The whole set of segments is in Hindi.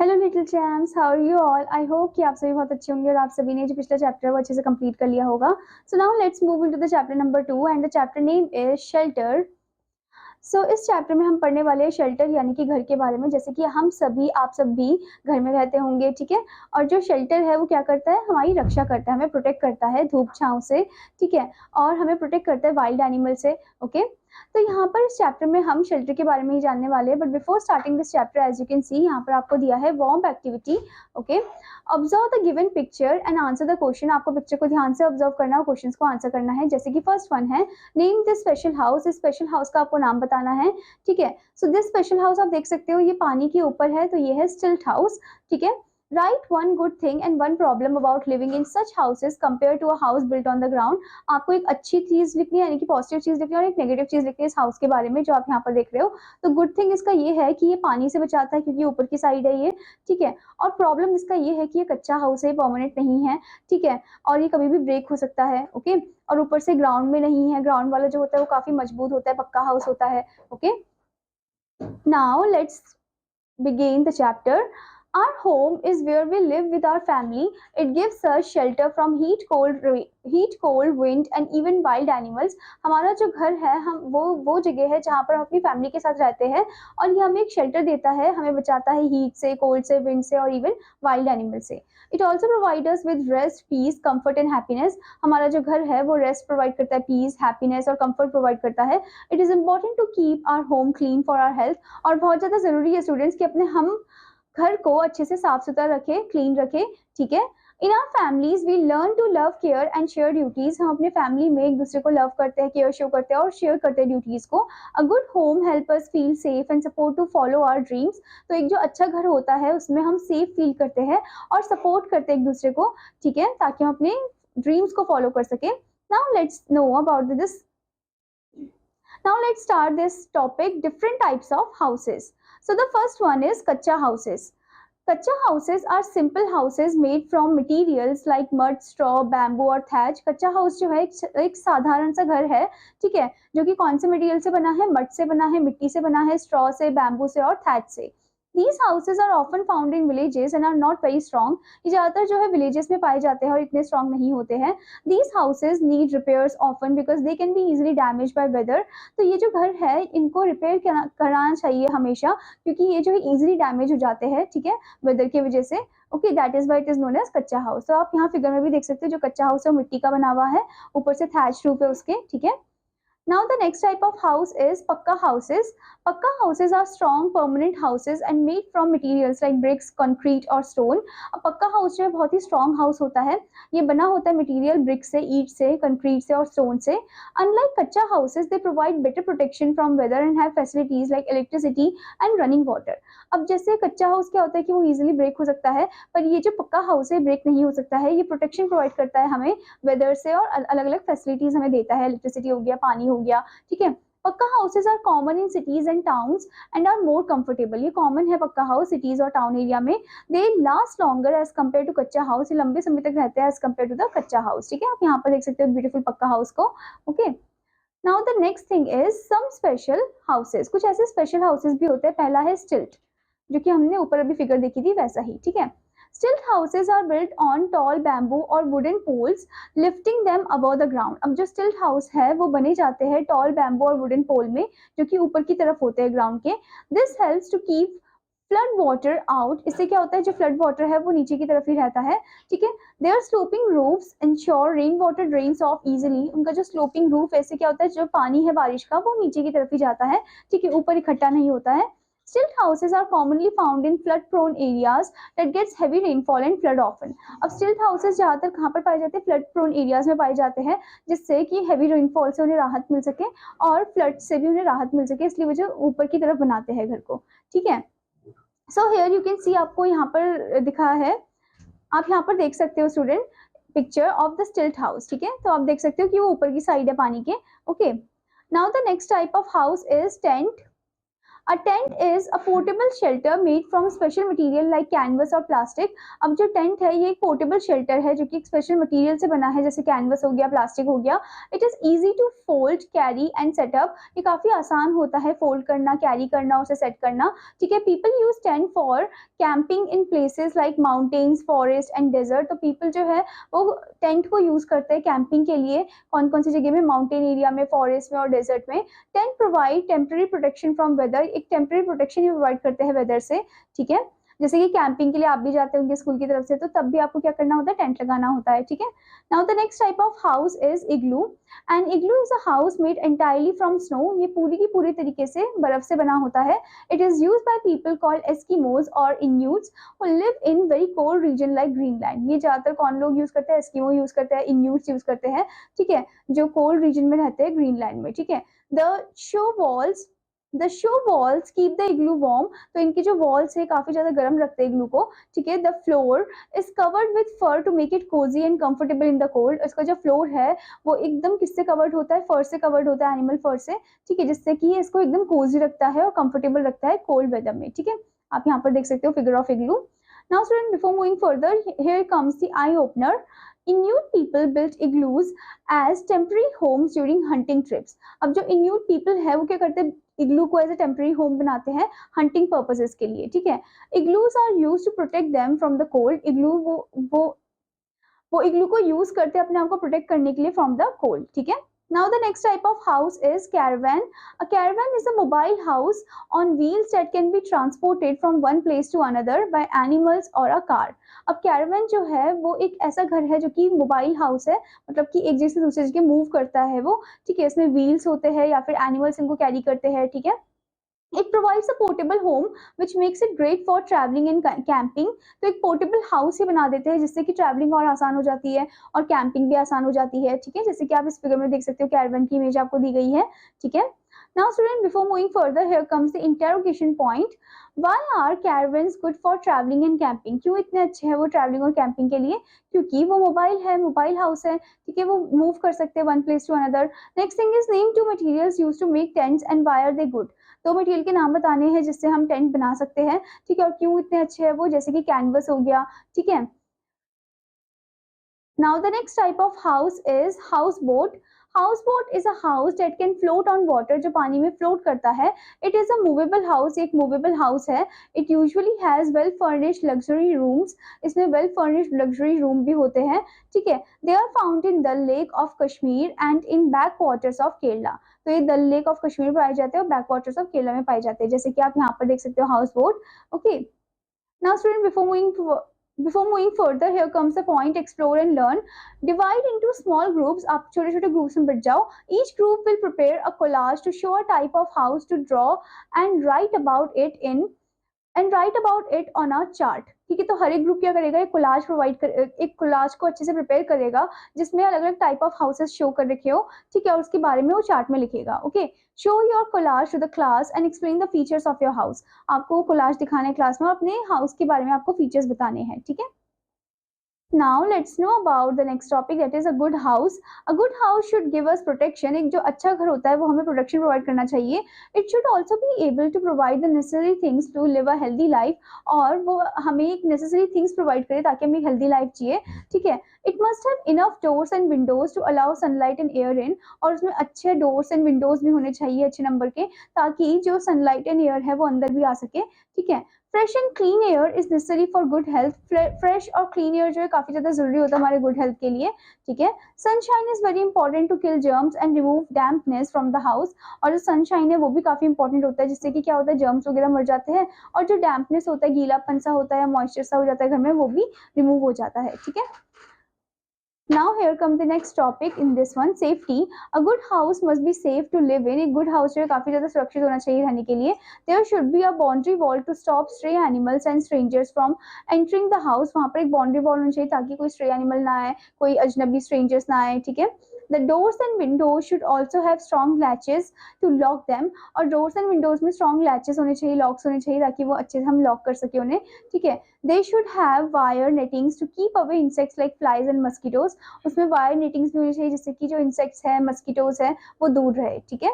Hello little champs, how are you all. I hope कि आप सभी बहुत अच्छे होंगे और आप सभी ने जो पिछला चैप्टर है वो अच्छे से कंप्लीट कर लिया होगा। So now let's move into the chapter number 2 and the chapter name is shelter. इस चैप्टर में हम पढ़ने वाले हैं शेल्टर यानी कि घर के बारे में। जैसे कि आप सब भी घर में रहते होंगे, ठीक है। और जो शेल्टर है वो क्या करता है, हमारी रक्षा करता है, हमें प्रोटेक्ट करता है धूप छांव से, ठीक है। और हमें प्रोटेक्ट करता है वाइल्ड एनिमल से। ओके, तो यहाँ पर इस चैप्टर में हम शेल्टर के बारे में ही जानने वाले हैं। But before starting this chapter, as you can see, यहाँ पर आपको दिया है warm activity. Okay, observe the given picture and answer the question. आपको पिक्चर को ध्यान से ऑब्जर्व करना और क्वेश्चन को आंसर करना है। जैसे कि फर्स्ट वन है, नेम दिस स्पेशल हाउस। इस स्पेशल हाउस का आपको नाम बताना है, ठीक है। सो दिस स्पेशल हाउस आप देख सकते हो ये पानी के ऊपर है, तो ये है स्टिल्ट हाउस, ठीक है। Write one good thing and one problem about living in such houses compare to a house built on the ground. आपको एक अच्छी चीज लिखनी है यानी कि पॉजिटिव चीज लिखनी है और एक नेगेटिव चीज लिखनी है इस हाउस के बारे में जो आप यहाँ पर देख रहे हो। तो गुड थिंग इसका ये है कि ये पानी से बचाता है क्योंकि ऊपर की साइड है ये, ठीक है। और प्रॉब्लम इसका ये है कि ये कच्चा हाउस है, परमानेंट नहीं है, ठीक है। और ये कभी भी ब्रेक हो सकता है, ओके। और ऊपर से ग्राउंड में नहीं है, ग्राउंड वाला जो होता है वो काफी मजबूत होता है, पक्का हाउस होता है, okay. Now let's begin the chapter. Our home is where we live with our family. It gives us shelter from heat, cold, wind and even wild animals. हमारा जो घर है हम वो जगह है जहाँ पर हम अपनी फैमिली के साथ रहते हैं और ये हमें एक शेल्टर देता है, हमें बचाता है हीट से, कोल्ड से, विंड से और इवन वाइल्ड एनिमल से। It also provide us with rest, peace, comfort and happiness. हमारा जो घर है वो रेस्ट प्रोवाइड करता है, पीस, हैप्पीनेस और कंफर्ट प्रोवाइड करता है। It is important to keep our home clean for our health. और बहुत ज्यादा जरूरी है स्टूडेंट्स कि अपने हम घर को अच्छे से साफ सुथरा रखे, क्लीन रखे, ठीक है। In our families we learn to love, care and share duties. हम अपने फैमिली में एक दूसरे को लव करते हैं, केयर शो करते हैं और शेयर करते हैं ड्यूटीज को। A good home help us feel safe and support to follow our dreams. तो एक जो अच्छा घर होता है उसमें हम सेफ फील करते हैं और सपोर्ट करते हैं एक दूसरे को, ठीक है, ताकि हम अपने ड्रीम्स को फॉलो कर सके। Now let's know about this. Now let's start this topic, different types of houses. So the first one is kacha houses. Kacha houses are simple houses made from materials like mud, straw, bamboo और थैच। कच्चा हाउस जो है एक साधारण सा घर है, ठीक है, जो कि कौन से मटेरियल से बना है, मड से बना है, मिट्टी से बना है, स्ट्रॉ से, बैम्बू से और थैच से। These houses are often found in villages and are not very strong. ये ज्यादातर जो है villages में पाए जाते हैं और इतने strong नहीं होते हैं। These houses need repairs often because they can be easily damaged by weather. तो ये जो घर है इनको रिपेयर कराना चाहिए हमेशा क्योंकि ये जो है easily damage हो जाते हैं, ठीक है, वेदर की वजह से। Okay, that is why it is known as kacha house. तो आप यहाँ फिगर में भी देख सकते हो जो कच्चा हाउस है वो मिट्टी का बना हुआ है, ऊपर से थैच रूफ है उसके, ठीक है। Now the next type of house is pakka houses. Pakka houses are strong permanent houses and made from materials like bricks, concrete or stone. अब पक्का हाउस जो है बहुत ही strong house होता है, ये बना होता है मटेरियल ब्रिक से, ईट से, कंक्रीट से और स्टोन से। Unlike कच्चा houses, they provide better protection from weather and have facilities like electricity and running water. अब जैसे कच्चा हाउस क्या होता है कि वो इजीली ब्रेक हो सकता है, पर ये जो पक्का हाउस है ब्रेक नहीं हो सकता है। ये प्रोटेक्शन प्रोवाइड करता है हमें वेदर से और अलग अलग फैसिलिटीज हमें देता है, इलेक्ट्रिसिटी हो गया, पानी हो गया, ठीक है। Pucca houses are common in cities and towns and are more comfortable. ये कॉमन है पक्का हाउस सिटीज और टाउन एरिया में। They last longer as compare to kutcha house. ये लंबे समय तक रहते हैं as compare to the kutcha house, ठीक है। आप यहाँ पर देख सकते हो ब्यूटीफुल पक्का हाउस को, okay. Now the next thing is some special houses. कुछ ऐसे स्पेशल हाउसेज भी होते हैं। पहला है स्टिल्ट, जो कि हमने ऊपर अभी फिगर देखी थी वैसा ही, ठीक है। Stilt houses are built on tall bamboo or wooden poles, lifting them above the ground. अब जो stilt house है वो बने जाते हैं tall bamboo और wooden pole में, जो कि ऊपर की तरफ होते हैं ग्राउंड के। This helps to keep flood water out. इससे क्या होता है, जो flood water है वो नीचे की तरफ ही रहता है, ठीक है। Their sloping roofs ensure rain water drains off easily. उनका जो sloping roof है इससे क्या होता है, जो पानी है बारिश का वो नीचे की तरफ ही जाता है, ठीक है, ऊपर इकट्ठा नहीं होता है। Stilt houses are commonly found in flood-prone areas that gets heavy rainfall and flood often. अब stilt houses ज्यादातर कहाँ पर पाए जाते हैं, flood-prone areas में पाए जाते हैं, जिससे कि heavy rainfall से उन्हें राहत मिल सके और flood से भी उन्हें राहत मिल सके, इसलिए वजह ऊपर की तरफ बनाते हैं घर को, ठीक है। So here you can see, आपको यहाँ पर दिखा है, आप यहाँ पर देख सकते हो स्टूडेंट पिक्चर ऑफ द स्टिल्ट हाउस, ठीक है। तो आप देख सकते हो कि वो ऊपर की साइड है पानी के, okay. Now the next type of house is tent. A tent is a portable shelter made from special material like canvas और प्लास्टिक। अब जो टेंट है ये एक पोर्टेबल शेल्टर है जो कि एक स्पेशल मटेरियल से बना है, जैसे कैनवस हो गया, प्लास्टिक हो गया। It is easy to fold, carry and setup. ये काफी आसान होता है फोल्ड करना, कैरी करना, उसे सेट करना। ठीक है, people use tent for camping in places like mountains, forest and desert. तो पीपल जो है वो टेंट को यूज करते हैं कैंपिंग के लिए। कौन कौन सी जगह में? माउंटेन एरिया में, फॉरेस्ट में और डेजर्ट में। Tent provide temporary protection from weather. एक टेम्पररी प्रोटेक्शन ये प्रोवाइड करते हैं वेदर से। ठीक है, जैसे कि कैंपिंग के लिए आप भी जाते होंगे स्कूल की तरफ से, तो तब भी आपको क्या करना होता है? टेंट लगाना होता है। ठीक है, now the next type of house is igloo. And igloo is a house made entirely from snow. ये पूरी की पूरी तरीके से बर्फ से बना होता है। It is use by people called Eskimos और Inuits who live in very cold region like Greenland. ये ज्यादातर कौन लोग यूज करते हैं? एस्किमो यूज करते हैं, इन्यूट्स यूज करते हैं। ठीक है, जो कोल्ड रीजन में रहते हैं, ग्रीनलैंड में। ठीक है, the show walls keep the igloo warm. तो इनकी जो वॉल्स है काफी ज्यादा गर्म रखते हैं इग्लू को। ठीक है, the floor is covered with fur to make it cosy and comfortable in the cold. इसका जो फ्लोर है वो एकदम किससे कवर्ड होता है? फर से कवर्ड होता है, एनिमल फर से। ठीक है, जिससे कि इसको एकदम कोजी रखता है और कंफर्टेबल रखता है कोल्ड वेदर में। ठीक है, आप यहाँ पर देख सकते हो figure of igloo. Now student, before moving further, here comes the eye opener. Inuit people built igloos as temporary homes during hunting trips. अब जो Inuit people है वो क्या करते हैं? इग्लू को एज ए टेम्पररी होम बनाते हैं हंटिंग पर्पसेस के लिए। ठीक है, igloos are use to protect them from the cold. Igloo वो इग्लू को यूज करते हैं अपने आप को प्रोटेक्ट करने के लिए फ्रॉम द कोल्ड। ठीक है, now the next type of house is caravan. A caravan is a mobile house on wheels that can be transported from one place to another by animals or a car. अब caravan जो है वो एक ऐसा घर है जो कि मोबाइल हाउस है, मतलब कि एक जगह से दूसरी जगह मूव करता है वो। ठीक है, इसमें व्हील्स होते हैं या फिर एनिमल्स इनको कैरी करते हैं। ठीक है, it provides a portable home which makes it great for travelling and camping. तो एक पोर्टेबल हाउस ही बना देते हैं जिससे कि ट्रैवलिंग और आसान हो जाती है और कैंपिंग भी आसान हो जाती है। ठीक है, जैसे कि आप इस फिगर में देख सकते हो, कैरवन की इमेज आपको दी गई है। ठीक है, now student, before moving further, here comes the interrogation point. Why are caravans good for travelling and camping? क्यों इतने अच्छे हैं वो ट्रैवलिंग और कैंपिंग के लिए? क्योंकि वो मोबाइल है, मोबाइल हाउस है। ठीक है, वो मूव कर सकते हैं one place to another. Next thing is name two materials used to make tents and why are they good. दो मटेरियल के नाम बताने हैं जिससे हम टेंट बना सकते हैं। ठीक है, और क्यों इतने अच्छे हैं वो? जैसे कि कैनवस हो गया। ठीक है, now the next type of house is houseboat. Houseboat is a house that can float on water, जो पानी में float करता है। It is a movable house, एक movable house है। It usually has well furnished luxury rooms, इसमें well furnished luxury room भी होते हैं। ठीक है, they are found in the lake of Kashmir and in backwaters of Kerala। तो ये दल लेक ऑफ कश्मीर में पाए जाते हैं और बैकवाटर्स ऑफ केरला में पाए जाते हैं, जैसे कि आप यहाँ पर देख सकते हो house boat. Okay, now student, before moving further, here comes the point: explore and learn. Divide into small groups. आप छोटे छोटे ग्रुप्स में बट जाओ। Each group will prepare a collage to show a type of house to draw and write about it on a chart. ठीक है, तो हर एक ग्रुप क्या करेगा? एक कोलाज एक कोलाज को अच्छे से प्रिपेयर करेगा जिसमें अलग अलग टाइप ऑफ हाउसेस शो कर रखे हो। ठीक है, और उसके बारे में वो चार्ट में लिखेगा। Okay, show your collage to the class and explain the features of your house. आपको कोलाज दिखाना है क्लास में और अपने हाउस के बारे में आपको फीचर्स बताने हैं। ठीक है, now let's know about the next topic, that is a good house. A good house should give us protection. एक जो अच्छा घर होता है वो हमें प्रोटेक्शन प्रोवाइड करना चाहिए। It should also be able to provide the necessary things to live a healthy life, और वो हमें एक necessary things प्रोवाइड करे ताकि हम एक healthy life जिए। ठीक है, it must have enough doors and windows to allow sunlight and air in, और उसमें अच्छे doors and windows भी होने चाहिए अच्छे नंबर के, ताकि जो sunlight and air है वो अंदर भी आ सके। ठीक है, fresh and clean air is necessary for good health. Fresh और क्लीन एयर जो है काफी ज्यादा जरूरी होता है हमारे गुड हेल्थ के लिए। ठीक है, sunshine is very important to kill germs and remove dampness from the house. और जो सनशाइन है वो भी काफी इंपॉर्टेंट होता है, जिससे कि क्या होता है? जर्म्स वगैरह मर जाते हैं, और जो डैम्पनेस होता है, गीलापन सा होता है, मॉइस्चर सा हो जाता है घर में, वो भी रिमूव हो जाता है। ठीक है, now here comes the next topic in this one: safety. A good house must be safe to live in. एक good house जो है काफी ज्यादा सुरक्षित होना चाहिए रहने के लिए। There should be a boundary wall to stop stray animals and strangers from entering the house. वहाँ पर एक boundary wall होनी चाहिए ताकि कोई stray animal ना आए, कोई अजनबी strangers ना आए। ठीक है, the doors and windows should also have strong latches to lock them. और doors and windows में strong latches होने चाहिए, locks होने चाहिए, ताकि वो अच्छे से हम lock कर सके उन्हें। ठीक है, they should have wire nettings to keep away insects like flies and mosquitoes. उसमें wire nettings भी होनी चाहिए जिससे कि जो insects है, mosquitoes है, वो दूर रहे। ठीक है,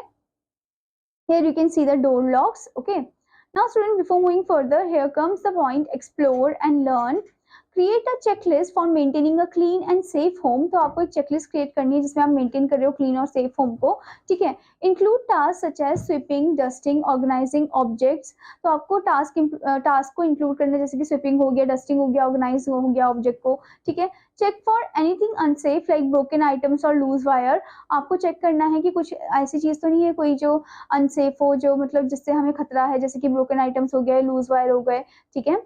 Here you can see the door locks. Okay, now student, before moving further, here comes the point: explore and learn. Create a checklist for maintaining a clean and safe home. तो आपको एक चेकलिस्ट क्रिएट करनी है जिसमें आप मेंटेन कर रहे हो क्लीन और सेफ होम को, ठीक है। Include task such as sweeping, dusting, organising objects. तो आपको टास्क को इंक्लूड करना है, जैसे कि स्वीपिंग हो गया, डस्टिंग हो गया, ऑर्गेनाइज हो गया ऑब्जेक्ट को, ठीक है। Check for anything unsafe like broken items और लूज वायर। आपको चेक करना है कि कुछ ऐसी चीज तो नहीं है कोई जो अनसेफ हो, जो मतलब जिससे हमें खतरा है, जैसे कि ब्रोकन आइटम्स हो गए, लूज वायर हो गए, ठीक है।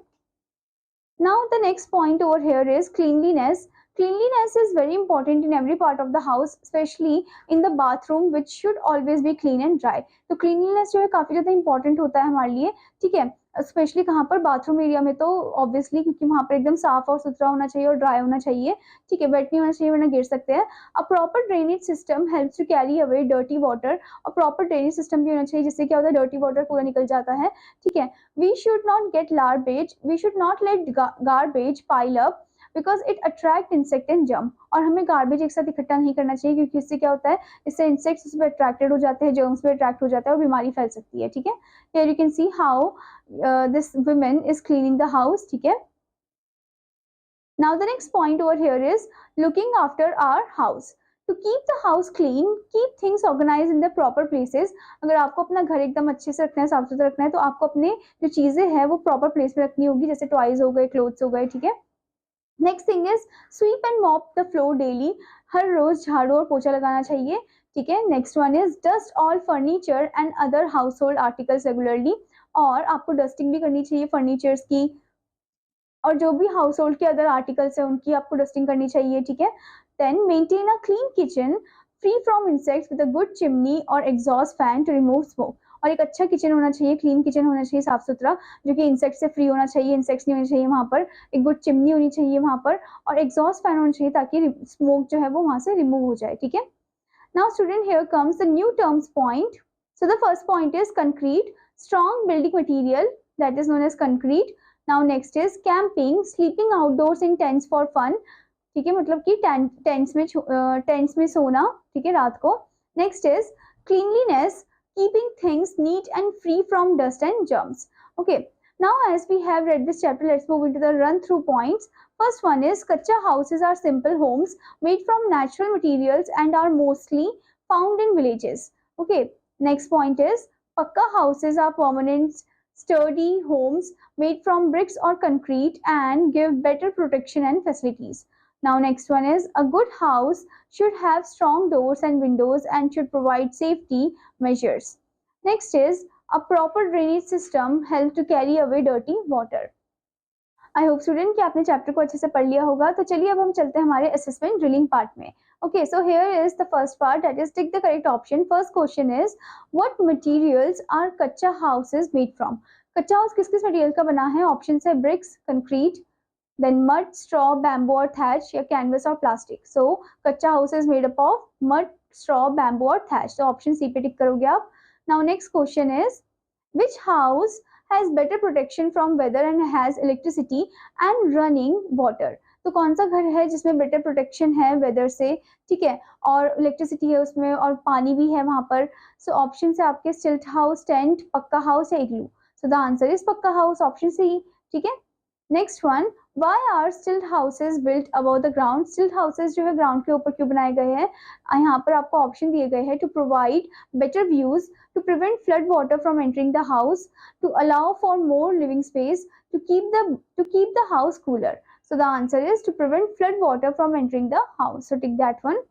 Now the next point over here is cleanliness. Cleanliness is very important in every part of the house, especially in the bathroom, which should always be clean and dry. तो cleanliness जो है काफी ज्यादा important होता है हमारे लिए, ठीक है। स्पेशली कहाँ पर, बाथरूम एरिया में तो ऑब्वियसली, क्योंकि वहां पर एकदम साफ और सुथरा होना चाहिए और ड्राई होना चाहिए, ठीक है, वेट नहीं होना चाहिए वरना गिर सकते हैं। A proper drainage system helps to carry away dirty water. और प्रॉपर ड्रेनेज सिस्टम भी होना चाहिए जिससे क्या होता है, डर्टी वाटर पूरा निकल जाता है, ठीक है। We should not get garbage. We should not let garbage pile up because it attract insect and germ. और हमें गार्बेज एक साथ इकट्ठा नहीं करना चाहिए, क्योंकि इससे क्या होता है, इससे इंसेक्ट्स उस पर अट्रैक्टेड हो जाते हैं, जर्म्स पे अट्रैक्ट हो जाता है और बीमारी फैल सकती है, ठीक है। Here you can see how this woman is cleaning the house, ठीक है। Now the next point over here is looking after our house. To keep the house clean, keep things organized in the proper places. अगर आपको अपना घर एकदम अच्छे से रखना है, साफ सुथरा रखना है, तो आपको अपने जो चीजें हैं वो प्रॉपर प्लेस में रखनी होगी, जैसे टॉयज हो गए, क्लोथ्स हो गए, ठीक है। Next thing is sweep and mop the floor daily. हर रोज झाड़ू और पोछा लगाना चाहिए, ठीक है। Next one is dust all furniture and other household articles regularly. और आपको डस्टिंग भी करनी चाहिए फर्नीचर्स की, और जो भी हाउस होल्ड के अदर आर्टिकल्स है उनकी आपको डस्टिंग करनी चाहिए, ठीक है। Then maintain a clean kitchen free from insects with a good chimney और exhaust fan to remove smoke. और एक अच्छा किचन होना चाहिए, क्लीन किचन होना चाहिए, साफ सुथरा, जो कि इंसेक्ट से फ्री होना चाहिए, इंसेक्ट्स नहीं होने चाहिए वहां पर, एक गुड चिमनी होनी चाहिए वहां पर, और एग्जॉस्ट फैन होना चाहिए ताकि स्मोक जो है वो वहां से रिमूव हो जाए, ठीक है। Now student, here comes the new terms point. So the first point is concrete, strong building material that is known as concrete. Now next is camping, sleeping outdoors in tents for fun. ठीक है, मतलब कि टेंट्स में सोना, ठीक है, रात को। Next is cleanliness, keeping things neat and free from dust and germs. Okay, now as we have read this chapter, let's move into the run through points. First one is kacha houses are simple homes made from natural materials and are mostly found in villages. Okay, next point is pakka houses are permanent, sturdy homes made from bricks or concrete and give better protection and facilities. Now next one is a good house should have strong doors and windows and should provide safety measures. Next is a proper drainage system help to carry away dirty water. I hope student कि आपने चैप्टर को अच्छे से पढ़ लिया होगा। तो चलिए अब हम चलते हैं हमारे असेसमेंट ड्रिलिंग पार्ट में। Okay, so here is the first part, that is tick the correct option. First question is what materials are kacha houses made from. Kacha house किस किस मटेरियल का बना है? ऑप्शन है bricks, concrete, then mud, straw, bamboo or thatch या canvas or plastic. So कच्चा house is made up of mud, straw, bamboo or thatch. So option C पे टिक करोगे आप। Now next question is which house has better protection from weather and has electricity and running water. तो कौन सा घर है जिसमें बेटर प्रोटेक्शन है वेदर से, ठीक है, और इलेक्ट्रिसिटी है उसमें और पानी भी है वहां पर। सो ऑप्शन है आपके स्टिल्ट हाउस, टेंट, पक्का हाउस या इग्लू। सो द आंसर इज पक्का हाउस, ऑप्शन सी, ठीक है। Next one, Why are stilt houses built above the ground? Stilt houses जो है ग्राउंड के ऊपर क्यों बनाए गए हैं? यहाँ पर आपको ऑप्शन दिए गए हैं, to provide better views, to prevent flood water from entering the house, to allow for more living space, to keep the house cooler. So the answer is to prevent flood water from entering the house. So take that one.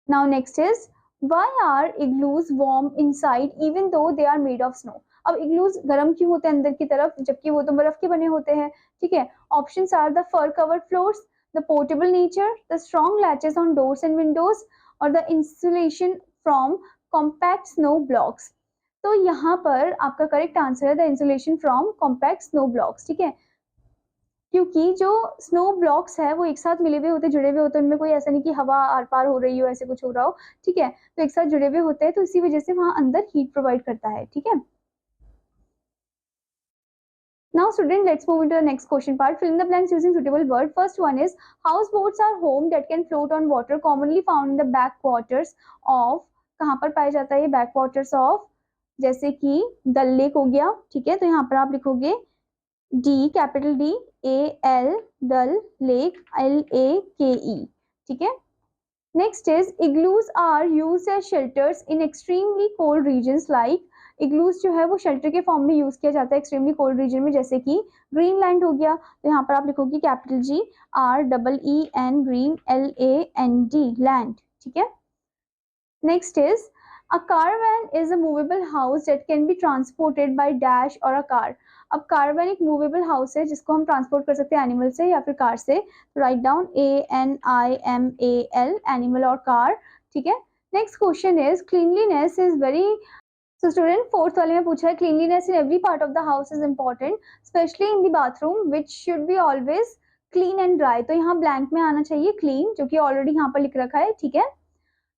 Now next is why are igloos warm inside even though they are made of snow? अब इग्लूज गर्म क्यों होते हैं अंदर की तरफ जबकि वो तो बर्फ के बने होते हैं, ठीक है। Options are the fur covered floors, the portable nature, the strong latches on doors and windows और the insulation from compact snow blocks. तो यहाँ पर आपका करेक्ट आंसर है the insulation from compact snow blocks, ठीक है, क्योंकि जो स्नो ब्लॉक्स है वो एक साथ मिले हुए होते, जुड़े हुए होते हैं, उनमें कोई ऐसा नहीं कि हवा आर पार हो रही हो, ऐसे कुछ हो रहा हो, ठीक है, तो एक साथ जुड़े हुए होते हैं, तो इसी वजह से वहां अंदर हीट प्रोवाइड करता है, ठीक है। Now student, let's move into the next question part. Fill in the blanks using suitable word. First one is houseboats are home that can float on water, commonly found in the backwaters of कहाँ पर पाया जाता है ये बैक वाटर्स ऑफ, जैसे कि डल लेक हो गया, ठीक है। तो यहाँ पर आप लिखोगे D, capital D, A L, Dal lake, LAKE, ठीक है। Next is igloos are used as shelters in extremely cold regions like igloos जो है वो शेल्टर के फॉर्म में यूज किया जाता है एक्सट्रीमली कोल्ड रीजन में, जैसे कि ग्रीनलैंड हो गया। तो यहाँ पर आप लिखोगे capital GREEN green LAND land, ठीक है। Next is a caravan is a movable house that can be transported by dash or a car. अब caravan एक movable house है जिसको हम ट्रांसपोर्ट कर सकते हैं एनिमल से या फिर कार से। राइट डाउन ANIMAL, एनिमल और कार, ठीक है। Next question is cleanliness is very, so student fourth वाले में पूछा है cleanliness in every part of the house is important specially in the bathroom which should be always clean and dry. तो यहाँ ब्लैंक में आना चाहिए क्लीन, जो कि ऑलरेडी यहाँ पर लिख रखा है, ठीक है।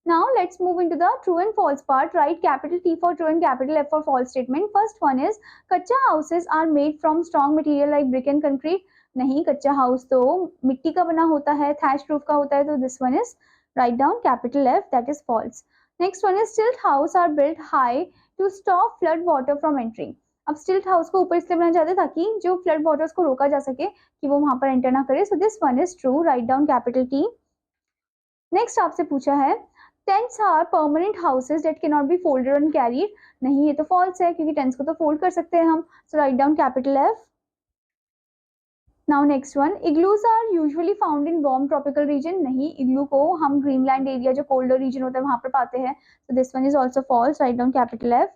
Now let's move into the true and false part. Write capital T for true and capital F for false statement. First one is कच्चा houses are made from strong material like brick and concrete. नहीं, कच्चा हाउस तो मिट्टी का बना होता है, thatched roof का होता है, तो this one is write down capital F, that is false. Next one is stilt house are built high to stop flood water from entering. अब स्टिल्ट हाउस को ऊपर इसलिए बनाया जाता है ताकि जो फ्लड वाटर्स को रोका जा सके कि वो वहां पर एंटर ना करे। So this one is true, write down capital T. Next आपसे पूछा है tents are permanent houses that can not be folded and carried. नहीं, ये तो फॉल्स है क्योंकि टेंट्स को तो फोल्ड कर सकते हैं हम। So write down capital F. Now next one, igloos are usually found in warm tropical region. नहीं, इग्लू को हम ग्रीनलैंड एरिया जो कोल्डर रीजन होता है वहां पर पाते हैं। So this one is also false, write down capital F.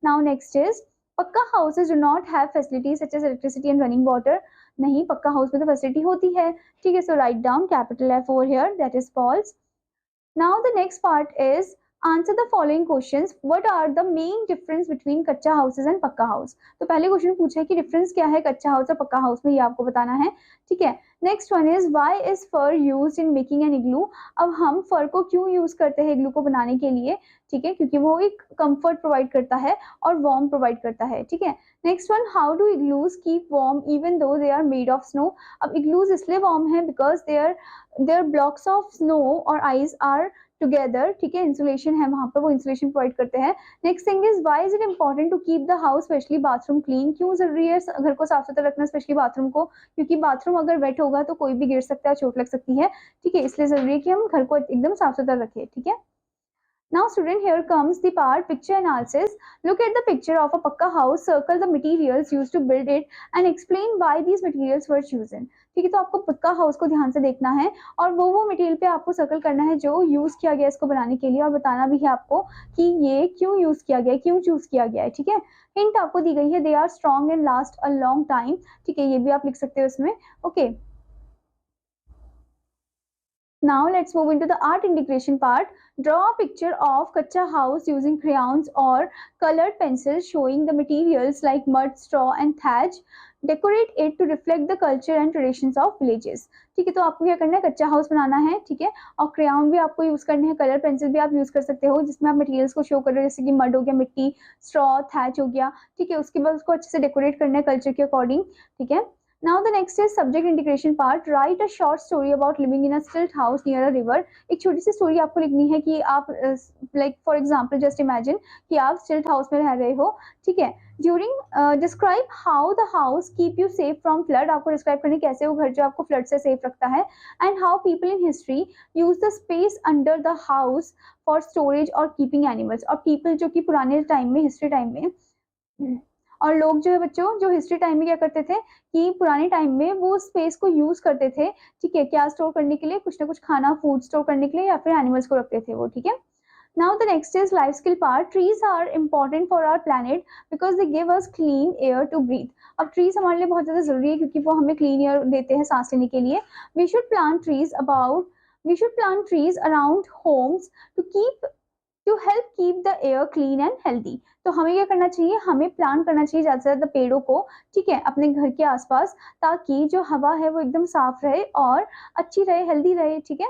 Now next is pucca houses do not have facilities such as electricity and running water. नहीं, पक्का हाउस में तो फैसिलिटी होती है, ठीक है। So write down capital F over here, that is false. Now the next part is answer the following questions. What are the main difference between कच्चा houses and पक्का house? तो पहले क्वेश्चन पूछा है कि डिफरेंस क्या है कच्चा हाउस और पक्का हाउस में, ये आपको बताना है, ठीक है। Next one is why is fur used in making an igloo. अब हम फर को क्यों यूज करते हैं इग्लू को बनाने के लिए, ठीक है, क्योंकि वो एक कंफर्ट प्रोवाइड करता है और वार्म प्रोवाइड करता है, ठीक है। Next one, how do igloos keep warm even though they are made of snow. अब इग्लूज इसलिए वार्म है because there blocks of snow और आइस आर टुगेदर, ठीक है, इंसुलेशन है वहां पर, वो इंसुलेशन प्रोवाइड करते हैं। Next thing is why is it important to keep the house specially bathroom clean. क्यों जरूरी है घर को साफ सुथरा रखना, स्पेशली बाथरूम को, क्योंकि बाथरूम अगर वेट होगा तो कोई भी गिर सकता है, चोट लग सकती है, ठीक है, इसलिए जरूरी है कि हम घर को एकदम साफ सुथरा रखें, ठीक है। Now student, here comes the part picture analysis. Look at the picture of a pakka house, circle the materials used to build it and explain why these materials were chosen. ठीक है, तो आपको पक्का हाउस को ध्यान से देखना है और वो मटेरियल पे आपको सर्कल करना है जो यूज किया गया इसको बनाने के लिए, और बताना भी है आपको कि ये क्यों यूज किया गया है, क्यों चूज किया गया है, ठीक है। हिंट आपको दी गई है, they are strong and last a long time, ठीक है, ये भी आप लिख सकते हो इसमें, okay. Now let's move into the art integration part. Draw a picture of kacha house using crayons or colored pencils showing the materials like mud, straw and thatch. Decorate it to reflect the culture and traditions of villages. ठीक है, तो आपको क्या करना है, कच्चा हाउस बनाना है, ठीक है, और क्रेयॉन भी आपको यूज करने हैं, कलर पेंसिल भी आप यूज कर सकते हो जिसमें आप मटेरियल्स को शो कर रहे हो, जैसे कि मड हो गया, मिट्टी, स्ट्रॉ, थैच हो गया, ठीक है। उसके बाद उसको अच्छे से डेकोरेट करना है कल्चर के अकॉर्डिंग, ठीक है। Now the next is subject integration part. Write a short story about living in a stilt house near a river. एक छोटी सी स्टोरी आपको लिखनी है कि आप like for example just imagine कि आप stilt house में रह रहे हो, ठीक है। During describe how the house keep you safe from flood. आपको describe करनी कैसे वो घर जो आपको flood से safe रखता है, and how people in history use the space under the house for storage or keeping animals. और people जो कि पुराने टाइम में, हिस्ट्री टाइम में, और लोग जो है बच्चों जो हिस्ट्री टाइम में क्या करते थे कि पुराने टाइम में वो स्पेस को यूज करते थे, ठीक है, क्या स्टोर करने के लिए, कुछ ना कुछ खाना, फूड स्टोर करने के लिए, या फिर एनिमल्स को रखते थे वो, ठीक है। Now the next is life skill part. Trees are important for our planet because they give us clean air to breathe. अब trees हमारे लिए बहुत ज़्यादा जरूरी है क्योंकि वो हमें clean air देते हैं सांस लेने के लिए। We should plant trees around homes to help keep the air clean and healthy. तो हमें क्या करना चाहिए, हमें प्लांट करना चाहिए ज़्यादा से ज़्यादा पेड़ों को, ठीक है, अपने घर के आसपास, ताकि जो हवा है वो एकदम साफ रहे और अच्छी रहे, हेल्दी रहे, ठीक है।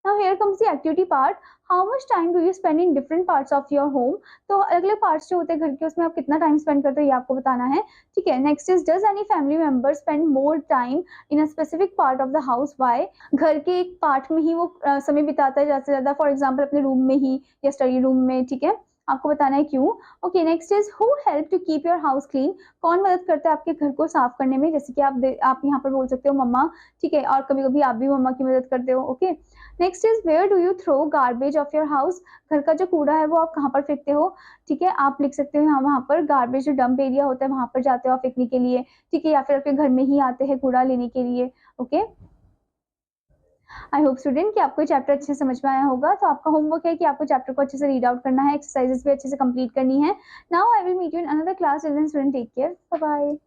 Now here comes the activity part. How much time do you spend in different parts of your home? तो अलग अलग पार्ट्स जो होते हैं घर के, उसमें आप कितना टाइम स्पेंड करते हो ये आपको बताना है, ठीक है। Next is, does any family member spend more time in a specific part of the house, why? घर के एक पार्ट में ही वो समय बिताता है ज़्यादा से ज़्यादा, फॉर एग्जाम्पल अपने रूम में ही या स्टडी रूम में, ठीक है। आपको बताना है क्यों। Okay, next is, who help to keep your house clean? कौन मदद करता है आपके घर को साफ करने में? जैसे कि आप यहाँ पर बोल सकते हो मम्मा, ठीक है, और कभी कभी आप भी मम्मा की मदद करते हो। Okay, next is, where do you throw garbage of your house? घर का जो कूड़ा है वो आप कहाँ पर फेंकते हो? ठीक है, आप लिख सकते हो यहाँ, वहाँ पर गार्बेज जो डंप एरिया होता है वहाँ पर जाते हो आप फेंकने के लिए, ठीक है, या फिर आपके घर में ही आते हैं कूड़ा लेने के लिए। ओके, आई होप स्टूडेंट कि आपको चैप्टर अच्छे से समझ में आया होगा। तो आपका होमवर्क है कि आपको चैप्टर को अच्छे से रीड आउट करना है, एक्सरसाइजेस भी अच्छे से कंप्लीट करनी है। Now I will meet you in another class. Till then student, take care, bye bye.